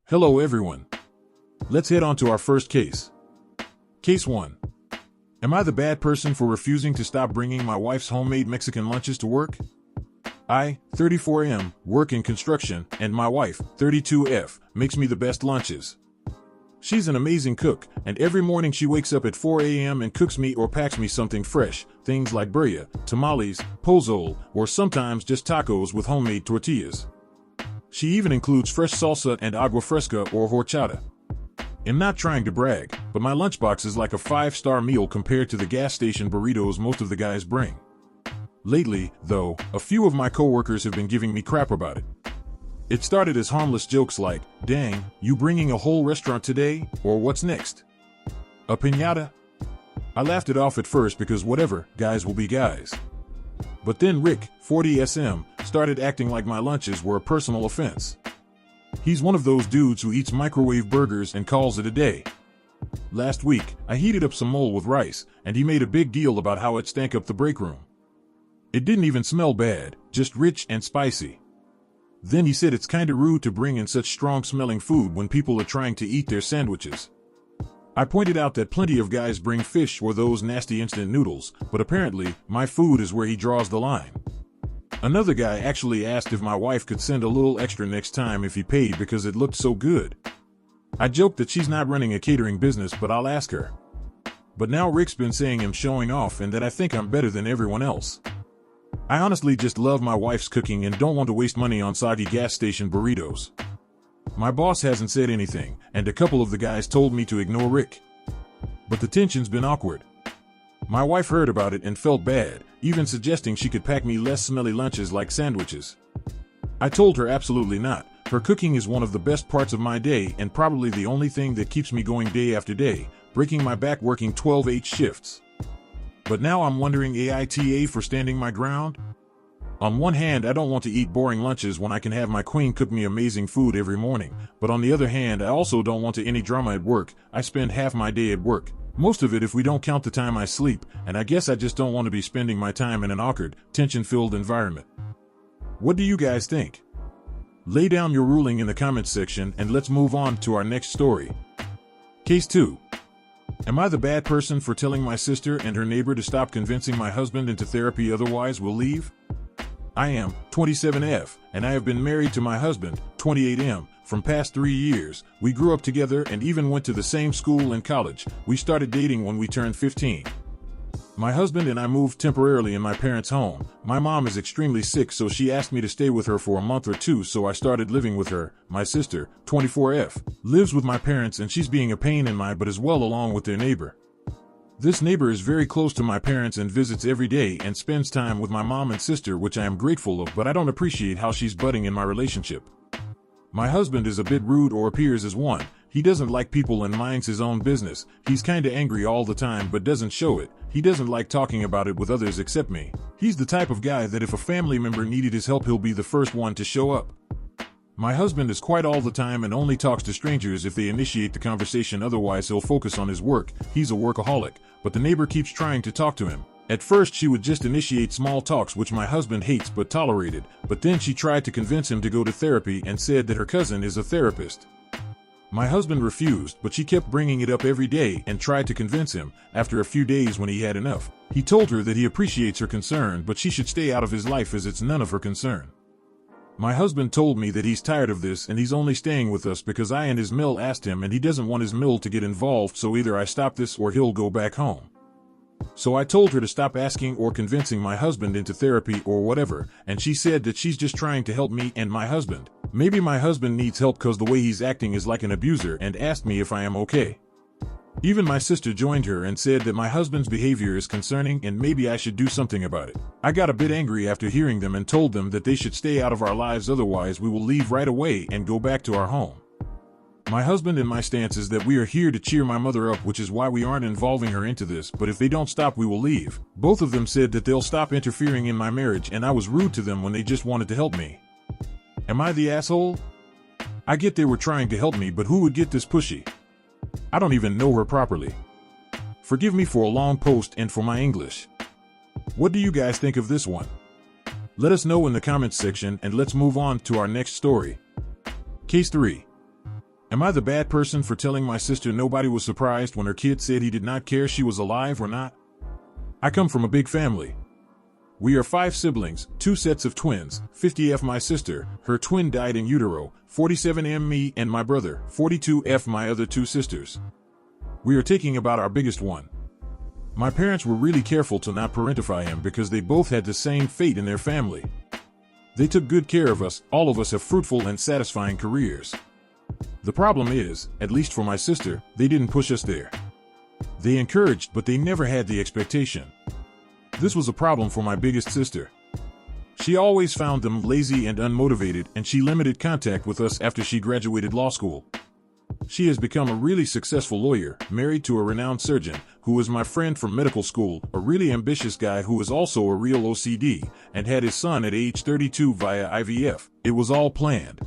Hello everyone. Let's head on to our first case. Case 1. Am I the bad person for refusing to stop bringing my wife's homemade Mexican lunches to work? I, 34M, work in construction, and my wife, 32F, makes me the best lunches. She's an amazing cook, and every morning she wakes up at 4 a.m. and cooks me or packs me something fresh, things like birria, tamales, pozole, or sometimes just tacos with homemade tortillas. She even includes fresh salsa and agua fresca or horchata. I'm not trying to brag, but my lunchbox is like a 5-star meal compared to the gas station burritos most of the guys bring. Lately, though, a few of my coworkers have been giving me crap about it. It started as harmless jokes like, "Dang, you bringing a whole restaurant today?" or "What's next? A piñata?" I laughed it off at first because whatever, guys will be guys. But then Rick, 40SM, started acting like my lunches were a personal offense. He's one of those dudes who eats microwave burgers and calls it a day. Last week, I heated up some mole with rice, and he made a big deal about how it stank up the break room. It didn't even smell bad, just rich and spicy. Then he said it's kinda rude to bring in such strong-smelling food when people are trying to eat their sandwiches. I pointed out that plenty of guys bring fish or those nasty instant noodles, but apparently, my food is where he draws the line. Another guy actually asked if my wife could send a little extra next time if he paid because it looked so good. I joked that she's not running a catering business, but I'll ask her. But now Rick's been saying I'm showing off and that I think I'm better than everyone else. I honestly just love my wife's cooking and don't want to waste money on soggy gas station burritos. My boss hasn't said anything, and a couple of the guys told me to ignore Rick. But the tension's been awkward. My wife heard about it and felt bad, even suggesting she could pack me less smelly lunches like sandwiches. I told her absolutely not. Her cooking is one of the best parts of my day and probably the only thing that keeps me going day after day, breaking my back working 12-8 shifts. But now I'm wondering AITA for standing my ground? On one hand, I don't want to eat boring lunches when I can have my queen cook me amazing food every morning, but on the other hand, I also don't want any drama at work. I spend half my day at work. Most of it if we don't count the time I sleep, and I guess I just don't want to be spending my time in an awkward, tension-filled environment. What do you guys think? Lay down your ruling in the comments section and let's move on to our next story. Case 2. Am I the bad person for telling my sister and her neighbor to stop convincing my husband into therapy otherwise we'll leave? I am 27F, and I have been married to my husband, 28M, from past 3 years. We grew up together and even went to the same school and college. We started dating when we turned 15. My husband and I moved temporarily in my parents' home. My mom is extremely sick, so she asked me to stay with her for a month or two, so I started living with her. My sister, 24F, lives with my parents and she's being a pain in my butt as well along with their neighbor. This neighbor is very close to my parents and visits every day and spends time with my mom and sister, which I am grateful of, but I don't appreciate how she's butting in my relationship. My husband is a bit rude or appears as one. He doesn't like people and minds his own business. He's kinda angry all the time but doesn't show it. He doesn't like talking about it with others except me. He's the type of guy that if a family member needed his help, he'll be the first one to show up. My husband is quiet all the time and only talks to strangers if they initiate the conversation, otherwise he'll focus on his work. He's a workaholic, but the neighbor keeps trying to talk to him. At first she would just initiate small talks, which my husband hates but tolerated, but then she tried to convince him to go to therapy and said that her cousin is a therapist. My husband refused, but she kept bringing it up every day and tried to convince him. After a few days, when he had enough, he told her that he appreciates her concern but she should stay out of his life as it's none of her concern. My husband told me that he's tired of this and he's only staying with us because I and his mill asked him, and he doesn't want his mill to get involved, so either I stop this or he'll go back home. So I told her to stop asking or convincing my husband into therapy or whatever, and she said that she's just trying to help me and my husband. Maybe my husband needs help cause the way he's acting is like an abuser, and asked me if I am okay. Even my sister joined her and said that my husband's behavior is concerning and maybe I should do something about it. I got a bit angry after hearing them and told them that they should stay out of our lives, otherwise we will leave right away and go back to our home. My husband and my stance is that we are here to cheer my mother up, which is why we aren't involving her into this, but if they don't stop we will leave. Both of them said that they'll stop interfering in my marriage, and I was rude to them when they just wanted to help me. Am I the asshole? I get they were trying to help me, but who would get this pushy? I don't even know her properly. Forgive me for a long post and for my English. What do you guys think of this one? Let us know in the comments section and let's move on to our next story. Case 3. Am I the bad person for telling my sister nobody was surprised when her kid said he did not care she was alive or not? I come from a big family. We are 5 siblings, 2 sets of twins, 50F my sister, her twin died in utero, 47M me and my brother, 42F my other 2 sisters. We are taking about our biggest one. My parents were really careful to not parentify him because they both had the same fate in their family. They took good care of us, all of us have fruitful and satisfying careers. The problem is, at least for my sister, they didn't push us there. They encouraged, but they never had the expectation. This was a problem for my biggest sister. She always found them lazy and unmotivated, and she limited contact with us after she graduated law school. She has become a really successful lawyer, married to a renowned surgeon, who was my friend from medical school, a really ambitious guy who is also a real OCD, and had his son at age 32 via IVF. It was all planned.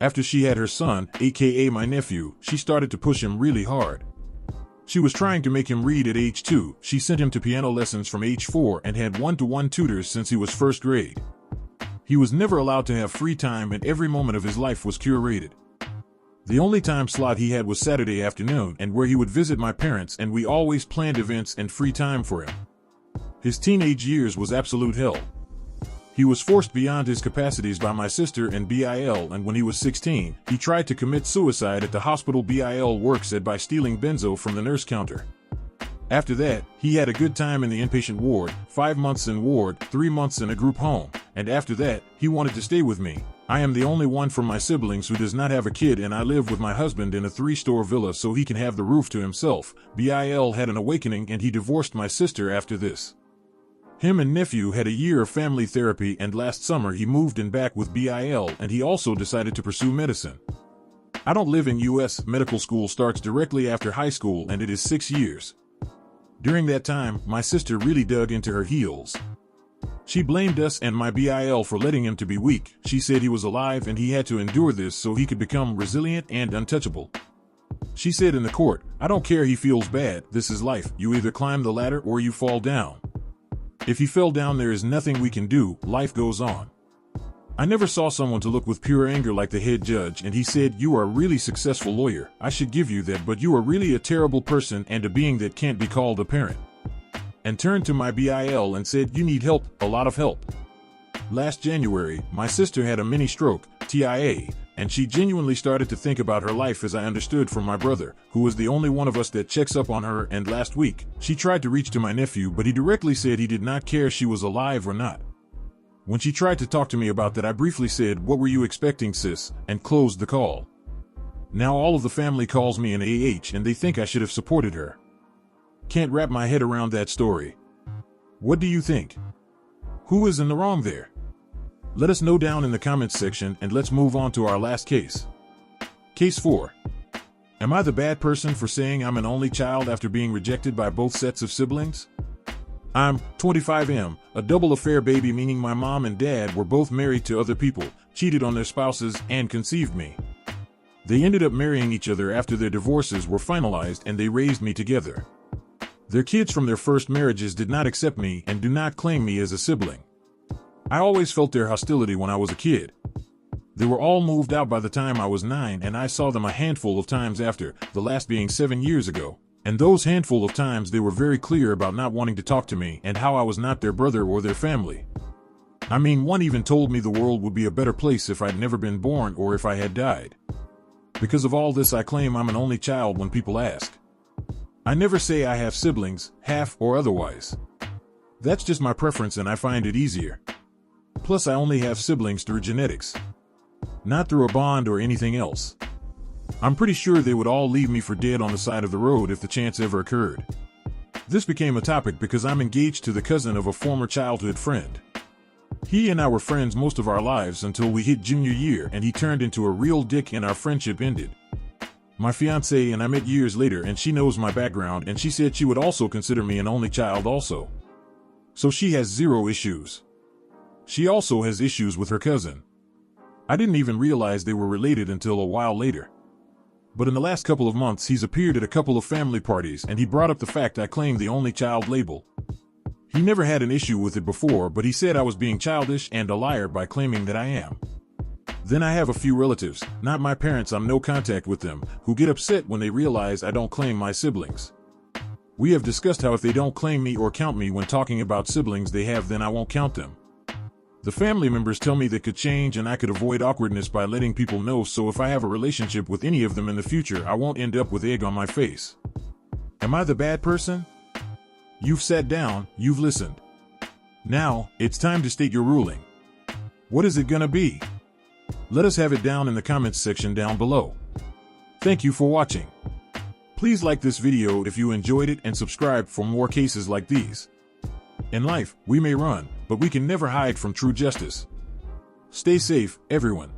After she had her son, aka my nephew, she started to push him really hard. She was trying to make him read at age 2, she sent him to piano lessons from age 4 and had one-to-one tutors since he was first grade. He was never allowed to have free time and every moment of his life was curated. The only time slot he had was Saturday afternoon and where he would visit my parents, and we always planned events and free time for him. His teenage years was absolute hell. He was forced beyond his capacities by my sister and BIL, and when he was 16, he tried to commit suicide at the hospital BIL works at by stealing benzo from the nurse counter. After that, he had a good time in the inpatient ward, 5 months in ward, 3 months in a group home, and after that, he wanted to stay with me. I am the only one from my siblings who does not have a kid, and I live with my husband in a 3-store villa so he can have the roof to himself. BIL had an awakening and he divorced my sister after this. Him and nephew had a year of family therapy, and last summer he moved in back with BIL, and he also decided to pursue medicine. I don't live in US. Medical school starts directly after high school and it is 6 years. During that time, my sister really dug into her heels. She blamed us and my BIL for letting him to be weak. She said he was alive and he had to endure this so he could become resilient and untouchable. She said in the court, "I don't care, he feels bad, this is life, you either climb the ladder or you fall down. If he fell down, there is nothing we can do, life goes on." I never saw someone to look with pure anger like the head judge, and he said, "You are a really successful lawyer, I should give you that, but you are really a terrible person and a being that can't be called a parent." And turned to my BIL and said, "You need help, a lot of help." Last January, my sister had a mini stroke, TIA, and she genuinely started to think about her life, as I understood from my brother, who is the only one of us that checks up on her, and last week, she tried to reach to my nephew, but he directly said he did not care she was alive or not. When she tried to talk to me about that, I briefly said, "What were you expecting, sis?" and closed the call. Now all of the family calls me an AH and they think I should have supported her. Can't wrap my head around that story. What do you think? Who is in the wrong there? Let us know down in the comments section, and let's move on to our last case. Case 4. Am I the bad person for saying I'm an only child after being rejected by both sets of siblings? I'm 25M, a double affair baby, meaning my mom and dad were both married to other people, cheated on their spouses, and conceived me. They ended up marrying each other after their divorces were finalized, and they raised me together. Their kids from their first marriages did not accept me and do not claim me as a sibling. I always felt their hostility when I was a kid. They were all moved out by the time I was 9, and I saw them a handful of times after, the last being 7 years ago. And those handful of times they were very clear about not wanting to talk to me and how I was not their brother or their family. I mean, one even told me the world would be a better place if I'd never been born or if I had died. Because of all this, I claim I'm an only child when people ask. I never say I have siblings, half or otherwise. That's just my preference and I find it easier. Plus, I only have siblings through genetics, not through a bond or anything else. I'm pretty sure they would all leave me for dead on the side of the road if the chance ever occurred. This became a topic because I'm engaged to the cousin of a former childhood friend. He and I were friends most of our lives until we hit junior year, and he turned into a real dick and our friendship ended. My fiancée and I met years later, and she knows my background, and she said she would also consider me an only child also. So she has 0 issues. She also has issues with her cousin. I didn't even realize they were related until a while later. But in the last couple of months he's appeared at a couple of family parties, and he brought up the fact I claimed the only child label. He never had an issue with it before, but he said I was being childish and a liar by claiming that I am. Then I have a few relatives, not my parents, I'm no contact with them, who get upset when they realize I don't claim my siblings. We have discussed how if they don't claim me or count me when talking about siblings they have, then I won't count them. The family members tell me that could change and I could avoid awkwardness by letting people know, so if I have a relationship with any of them in the future I won't end up with egg on my face. Am I the bad person? You've sat down, you've listened. Now, it's time to state your ruling. What is it gonna be? Let us have it down in the comments section down below. Thank you for watching. Please like this video if you enjoyed it and subscribe for more cases like these. In life, we may run, but we can never hide from true justice. Stay safe, everyone.